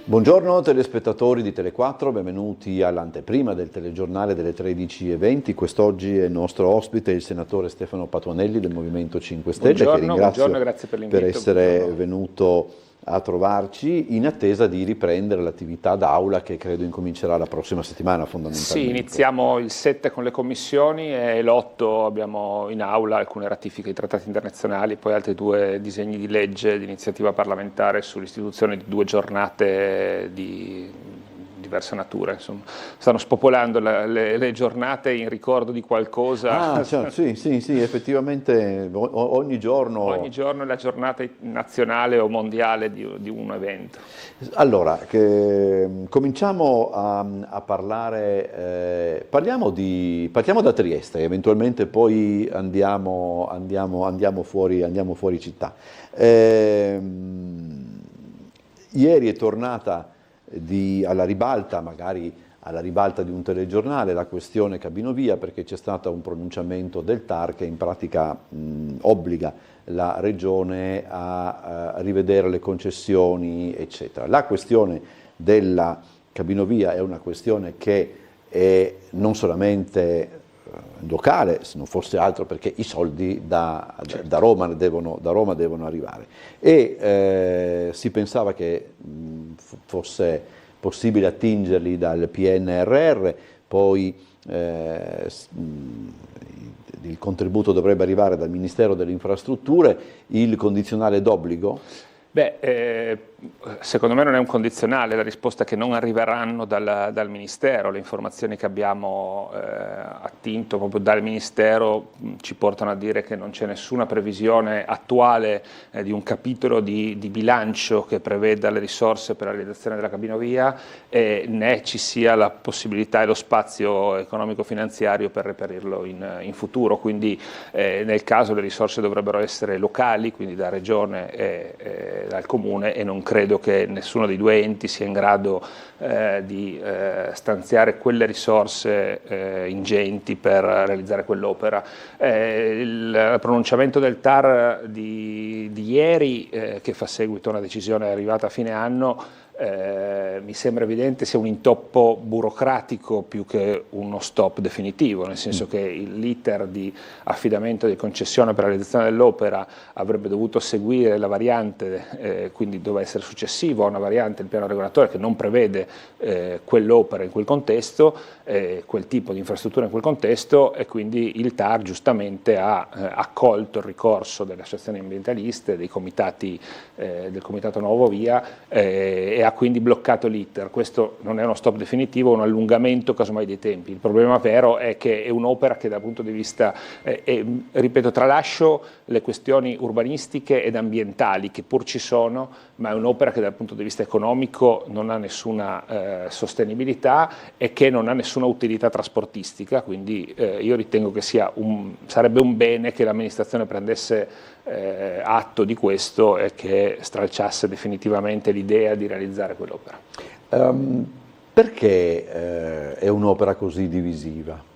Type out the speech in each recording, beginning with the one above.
Buongiorno telespettatori di Tele4, benvenuti all'anteprima del telegiornale delle 13:20. Quest'oggi è il nostro ospite il senatore Stefano Patuanelli del Movimento 5 Stelle, che ringrazio grazie per l'invito. per essere venuto a trovarci in attesa di riprendere l'attività d'aula che credo incomincerà la prossima settimana fondamentalmente. Sì, iniziamo il 7 con le commissioni e l'8 abbiamo in aula alcune ratifiche di trattati internazionali, poi altri 2 disegni di legge di iniziativa parlamentare sull'istituzione di 2 giornate di diversa natura. Insomma, stanno spopolando le giornate in ricordo di qualcosa. Cioè, sì, effettivamente ogni giorno è la giornata nazionale o mondiale di un evento. Allora, cominciamo a parlare, partiamo da Trieste, eventualmente poi andiamo fuori città. Ieri è tornata alla ribalta, magari alla ribalta di un telegiornale, la questione Cabinovia, perché c'è stato un pronunciamento del TAR che in pratica obbliga la Regione a rivedere le concessioni, eccetera. La questione della Cabinovia è una questione che è non solamente locale, se non fosse altro perché i soldi da Roma devono arrivare. E si pensava che fosse possibile attingerli dal PNRR, poi il contributo dovrebbe arrivare dal Ministero delle Infrastrutture, il condizionale d'obbligo? Secondo me non è un condizionale, la risposta è che non arriveranno dal Ministero. Le informazioni che abbiamo attinto proprio dal Ministero ci portano a dire che non c'è nessuna previsione attuale di un capitolo di bilancio che preveda le risorse per la realizzazione della Cabinovia, né ci sia la possibilità e lo spazio economico-finanziario per reperirlo in futuro. Quindi nel caso le risorse dovrebbero essere locali, quindi da Regione e dal Comune, e non credo che nessuno dei 2 enti sia in grado di stanziare quelle risorse ingenti per realizzare quell'opera. Il pronunciamento del TAR di ieri, che fa seguito a una decisione arrivata a fine anno, mi sembra evidente sia un intoppo burocratico più che uno stop definitivo, nel senso che l'iter di affidamento di concessione per la realizzazione dell'opera avrebbe dovuto seguire la variante, quindi doveva essere successivo a una variante del piano regolatore che non prevede quell'opera in quel contesto, quel tipo di infrastruttura in quel contesto, e quindi il TAR giustamente ha accolto il ricorso delle associazioni ambientaliste, dei comitati, del Comitato Nuovo Via, e ha quindi bloccato l'iter. Questo non è uno stop definitivo, è un allungamento casomai dei tempi. Il problema vero è che è un'opera che dal punto di vista, ripeto, tralascio le questioni urbanistiche ed ambientali che pur ci sono, ma è un'opera che dal punto di vista economico non ha nessuna sostenibilità e che non ha nessuna utilità trasportistica, quindi io ritengo che sarebbe un bene che l'amministrazione prendesse atto di questo e che stralciasse definitivamente l'idea di realizzare quell'opera. Perché è un'opera così divisiva?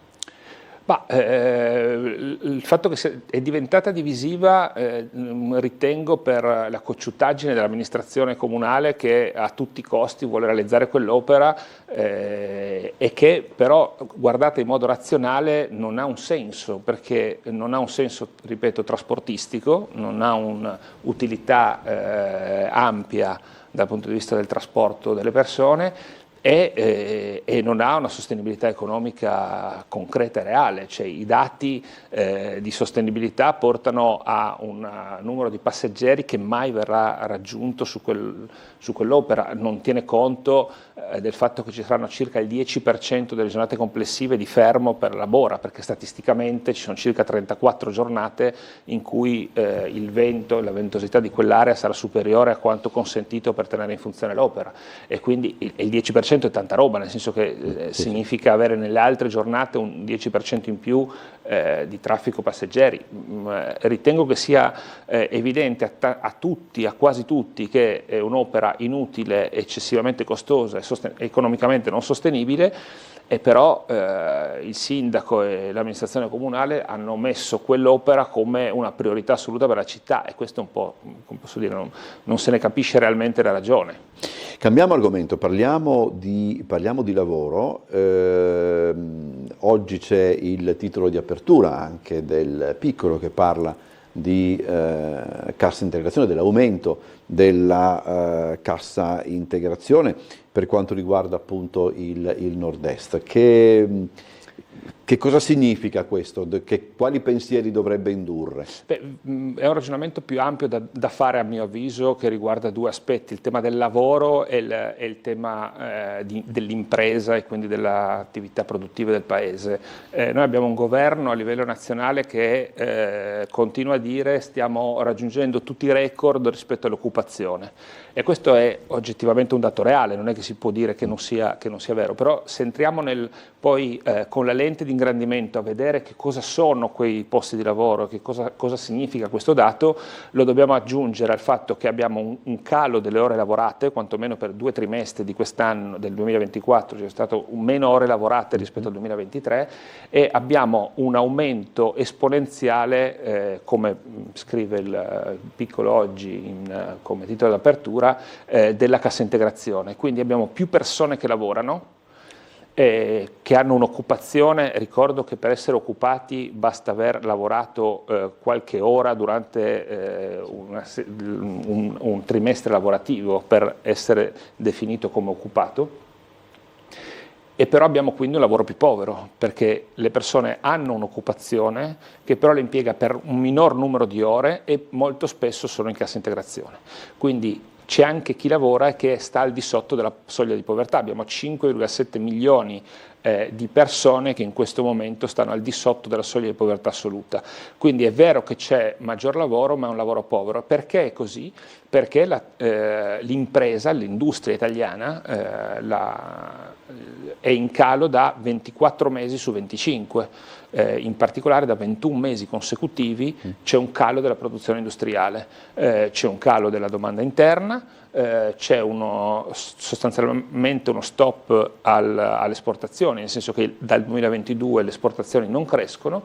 Il fatto che è diventata divisiva ritengo per la cocciutaggine dell'amministrazione comunale, che a tutti i costi vuole realizzare quell'opera e che però, guardata in modo razionale, non ha un senso, perché non ha un senso, ripeto, trasportistico, non ha un'utilità ampia dal punto di vista del trasporto delle persone, e non ha una sostenibilità economica concreta e reale. Cioè, i dati di sostenibilità portano a un numero di passeggeri che mai verrà raggiunto su quell'opera, non tiene conto del fatto che ci saranno circa il 10% delle giornate complessive di fermo per la bora, perché statisticamente ci sono circa 34 giornate in cui il vento e la ventosità di quell'area sarà superiore a quanto consentito per tenere in funzione l'opera, e quindi il 10% è tanta roba, nel senso che significa avere nelle altre giornate un 10% in più di traffico passeggeri. Ritengo che sia evidente a tutti, a quasi tutti, che è un'opera inutile, eccessivamente costosa e economicamente non sostenibile, e però il sindaco e l'amministrazione comunale hanno messo quell'opera come una priorità assoluta per la città, e questo è un po', come posso dire, non se ne capisce realmente la ragione. Cambiamo argomento, parliamo di lavoro. Oggi c'è il titolo di apertura anche del Piccolo che parla di cassa integrazione, dell'aumento della cassa integrazione per quanto riguarda appunto il Nord-Est. Che cosa significa questo? Quali pensieri dovrebbe indurre? Beh, è un ragionamento più ampio da fare a mio avviso, che riguarda due aspetti, il tema del lavoro e il tema dell'impresa e quindi dell'attività produttiva del Paese. Noi abbiamo un governo a livello nazionale che continua a dire stiamo raggiungendo tutti i record rispetto all'occupazione, e questo è oggettivamente un dato reale, non è che si può dire che non sia vero, però se entriamo poi con la lente di ingrandimento a vedere che cosa sono quei posti di lavoro, che cosa significa questo dato, lo dobbiamo aggiungere al fatto che abbiamo un calo delle ore lavorate, quantomeno per 2 trimestri di quest'anno, del 2024, c'è stato un meno ore lavorate rispetto al 2023, e abbiamo un aumento esponenziale, come scrive il Piccolo oggi come titolo d'apertura, della cassa integrazione. Quindi abbiamo più persone che lavorano, che hanno un'occupazione. Ricordo che per essere occupati basta aver lavorato qualche ora durante un trimestre lavorativo per essere definito come occupato, e però abbiamo quindi un lavoro più povero, perché le persone hanno un'occupazione che però le impiega per un minor numero di ore e molto spesso sono in cassa integrazione. Quindi c'è anche chi lavora e che sta al di sotto della soglia di povertà. Abbiamo 5,7 milioni di persone che in questo momento stanno al di sotto della soglia di povertà assoluta. Quindi è vero che c'è maggior lavoro, ma è un lavoro povero. Perché è così? Perché l'impresa, l'industria italiana è in calo da 24 mesi su 25, in particolare da 21 mesi consecutivi c'è un calo della produzione industriale, c'è un calo della domanda interna, c'è sostanzialmente uno stop alle esportazioni, nel senso che dal 2022 le esportazioni non crescono,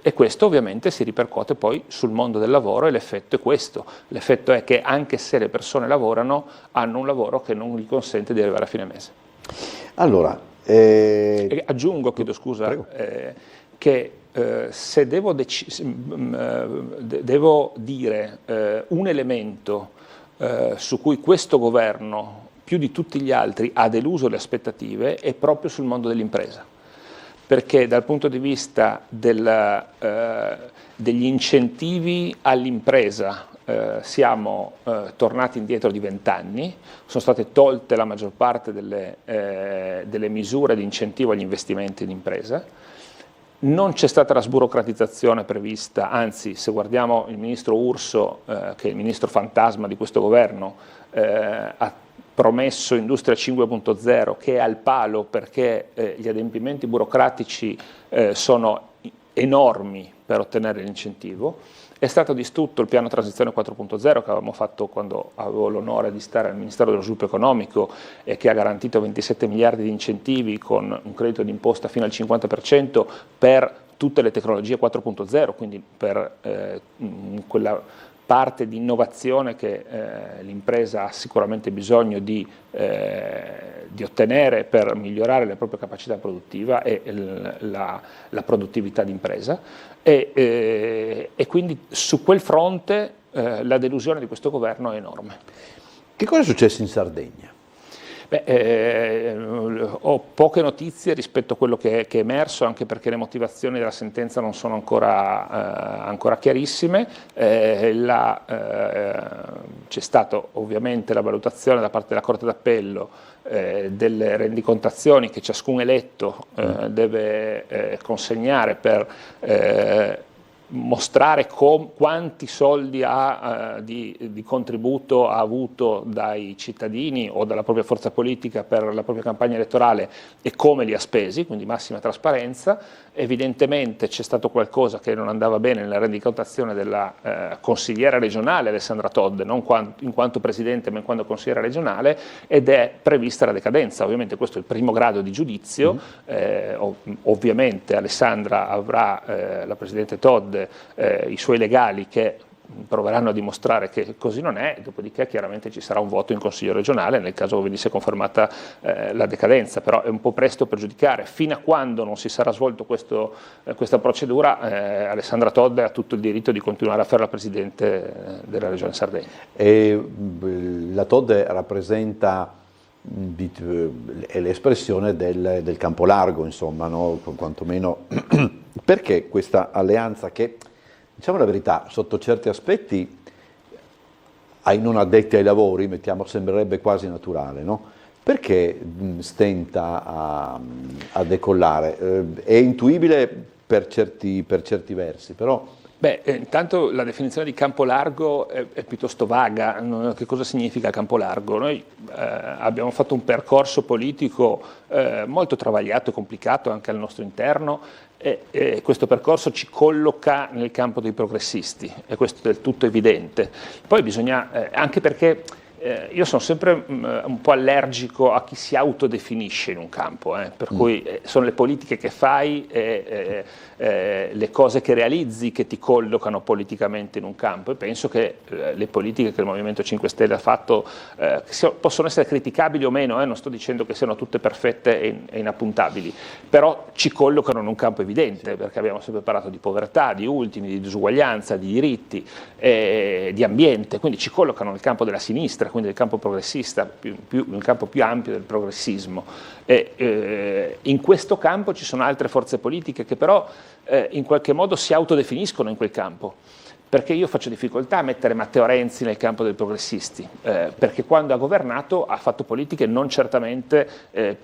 e questo ovviamente si ripercuote poi sul mondo del lavoro, e l'effetto è questo. L'effetto è che anche se le persone lavorano, hanno un lavoro che non gli consente di arrivare a fine mese. Allora, aggiungo, chiedo scusa, che se devo dire un elemento su cui questo governo, più di tutti gli altri, ha deluso le aspettative, è proprio sul mondo dell'impresa. Perché dal punto di vista degli incentivi all'impresa siamo tornati indietro di 20 anni, sono state tolte la maggior parte delle misure di incentivo agli investimenti in impresa, non c'è stata la sburocratizzazione prevista, anzi se guardiamo il ministro Urso, che è il ministro fantasma di questo governo, ha promesso Industria 5.0, che è al palo perché gli adempimenti burocratici sono enormi per ottenere l'incentivo. È stato distrutto il piano Transizione 4.0 che avevamo fatto quando avevo l'onore di stare al Ministero dello Sviluppo Economico, e che ha garantito 27 miliardi di incentivi con un credito d'imposta fino al 50% per tutte le tecnologie 4.0, quindi per quella parte di innovazione che l'impresa ha sicuramente bisogno di ottenere per migliorare la propria capacità produttiva e la produttività d'impresa, e quindi su quel fronte la delusione di questo governo è enorme. Che cosa è successo in Sardegna? Ho poche notizie rispetto a quello che è emerso, anche perché le motivazioni della sentenza non sono ancora chiarissime. C'è stata ovviamente la valutazione da parte della Corte d'Appello delle rendicontazioni che ciascun eletto deve consegnare per mostrare quanti soldi di contributo ha avuto dai cittadini o dalla propria forza politica per la propria campagna elettorale e come li ha spesi, quindi massima trasparenza. Evidentemente c'è stato qualcosa che non andava bene nella rendicontazione della consigliera regionale Alessandra Todd, non in quanto presidente ma in quanto consigliera regionale, ed è prevista la decadenza. Ovviamente questo è il primo grado di giudizio, ovviamente Alessandra avrà, la presidente Todd, i suoi legali che proveranno a dimostrare che così non è, dopodiché chiaramente ci sarà un voto in Consiglio regionale nel caso venisse confermata la decadenza, però è un po' presto per giudicare. Fino a quando non si sarà svolto questa procedura, Alessandra Todde ha tutto il diritto di continuare a fare la Presidente della Regione Sardegna. E la Todde rappresenta è l'espressione del campo largo, insomma, no? Quantomeno perché questa alleanza che, diciamo la verità, sotto certi aspetti ai non addetti ai lavori, sembrerebbe quasi naturale, no? Perché stenta a decollare? È intuibile per certi versi, però... Beh, intanto la definizione di campo largo è piuttosto vaga. Che cosa significa campo largo? Noi abbiamo fatto un percorso politico molto travagliato e complicato anche al nostro interno e questo percorso ci colloca nel campo dei progressisti, e questo è del tutto evidente. Poi bisogna, anche perché io sono sempre un po' allergico a chi si autodefinisce in un campo, per cui sono le politiche che fai le cose che realizzi che ti collocano politicamente in un campo, e penso che le politiche che il Movimento 5 Stelle ha fatto possono essere criticabili o meno, non sto dicendo che siano tutte perfette e inappuntabili, però ci collocano in un campo evidente, perché abbiamo sempre parlato di povertà, di ultimi, di disuguaglianza, di diritti, di ambiente, quindi ci collocano nel campo della sinistra, quindi nel campo progressista, nel campo più ampio del progressismo. In questo campo ci sono altre forze politiche che però in qualche modo si autodefiniscono in quel campo, perché io faccio difficoltà a mettere Matteo Renzi nel campo dei progressisti, perché quando ha governato ha fatto politiche non certamente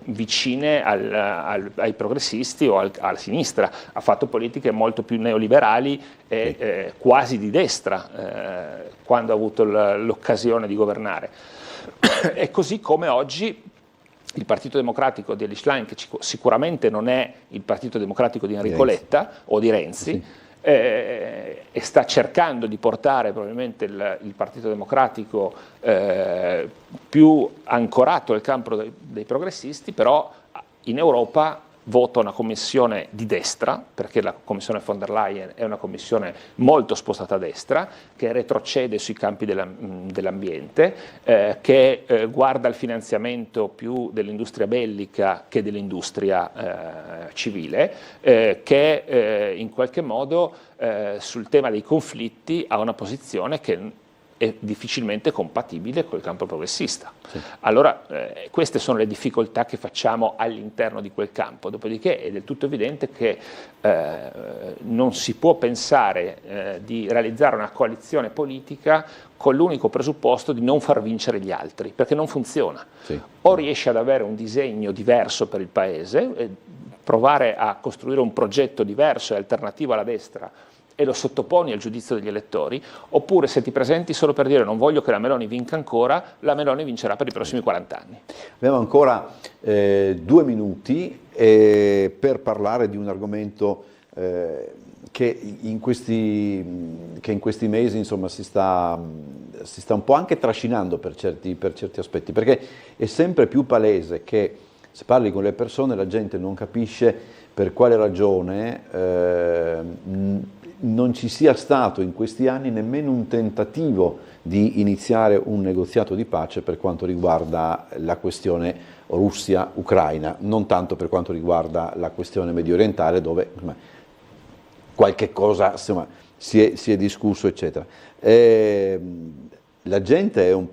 vicine ai progressisti o alla sinistra, ha fatto politiche molto più neoliberali e quasi di destra quando ha avuto l'occasione di governare. E così come oggi il Partito Democratico di Elly Schlein, che sicuramente non è il Partito Democratico di Enrico Letta o di Renzi, e sta cercando di portare probabilmente il Partito Democratico più ancorato al campo dei progressisti, però in Europa vota una commissione di destra, perché la commissione von der Leyen è una commissione molto spostata a destra, che retrocede sui campi dell'ambiente, che guarda il finanziamento più dell'industria bellica che dell'industria civile, che in qualche modo sul tema dei conflitti ha una posizione che è difficilmente compatibile col campo progressista. Sì. Allora queste sono le difficoltà che facciamo all'interno di quel campo, dopodiché è del tutto evidente che non si può pensare di realizzare una coalizione politica con l'unico presupposto di non far vincere gli altri, perché non funziona. Sì. O riesci ad avere un disegno diverso per il Paese, provare a costruire un progetto diverso e alternativo alla destra e lo sottoponi al giudizio degli elettori, oppure se ti presenti solo per dire non voglio che la Meloni vinca ancora, la Meloni vincerà per i prossimi 40 anni. Abbiamo ancora 2 minuti per parlare di un argomento che in questi mesi insomma, si sta un po' anche trascinando per certi aspetti, perché è sempre più palese che se parli con le persone la gente non capisce per quale ragione non ci sia stato in questi anni nemmeno un tentativo di iniziare un negoziato di pace per quanto riguarda la questione Russia-Ucraina, non tanto per quanto riguarda la questione medio orientale, dove qualche cosa insomma, si è discusso, eccetera. La gente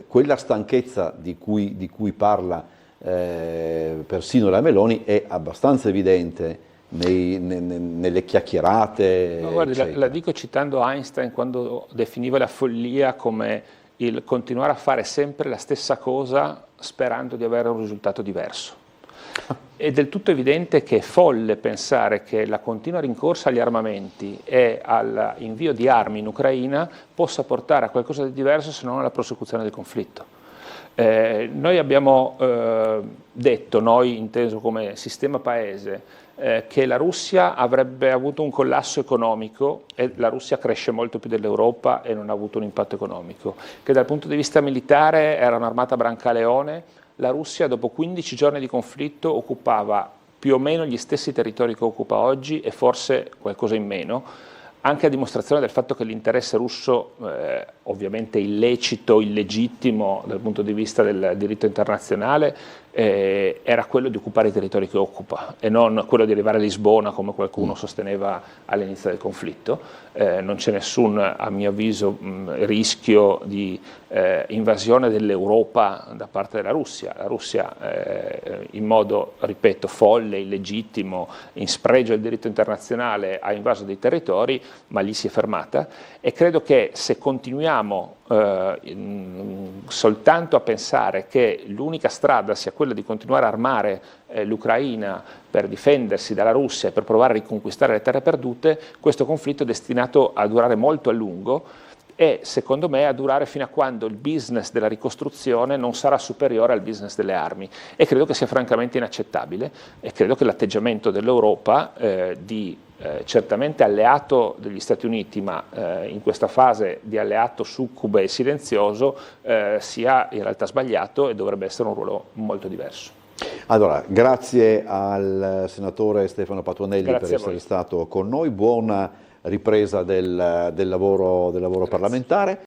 quella stanchezza di cui parla persino la Meloni è abbastanza evidente nelle chiacchierate. No, guardi, la dico citando Einstein quando definiva la follia come il continuare a fare sempre la stessa cosa sperando di avere un risultato diverso. È del tutto evidente che è folle pensare che la continua rincorsa agli armamenti e all'invio di armi in Ucraina possa portare a qualcosa di diverso se non alla prosecuzione del conflitto. Noi abbiamo detto, noi inteso come sistema paese, che la Russia avrebbe avuto un collasso economico e la Russia cresce molto più dell'Europa e non ha avuto un impatto economico, che dal punto di vista militare era un'armata Brancaleone, la Russia dopo 15 giorni di conflitto occupava più o meno gli stessi territori che occupa oggi e forse qualcosa in meno, anche a dimostrazione del fatto che l'interesse russo, ovviamente illecito, illegittimo dal punto di vista del diritto internazionale, era quello di occupare i territori che occupa e non quello di arrivare a Lisbona come qualcuno sosteneva all'inizio del conflitto. Non c'è nessun, a mio avviso, rischio di invasione dell'Europa da parte della Russia. La Russia in modo, ripeto, folle, illegittimo, in spregio al diritto internazionale ha invaso dei territori, ma lì si è fermata, e credo che se continuiamo soltanto a pensare che l'unica strada sia quella di continuare a armare l'Ucraina per difendersi dalla Russia e per provare a riconquistare le terre perdute, questo conflitto è destinato a durare molto a lungo e secondo me a durare fino a quando il business della ricostruzione non sarà superiore al business delle armi, e credo che sia francamente inaccettabile, e credo che l'atteggiamento dell'Europa certamente alleato degli Stati Uniti, ma in questa fase di alleato succube e silenzioso, sia in realtà sbagliato e dovrebbe essere un ruolo molto diverso. Allora, grazie al senatore Stefano Patuanelli Grazie per essere stato con noi, buona ripresa del lavoro parlamentare.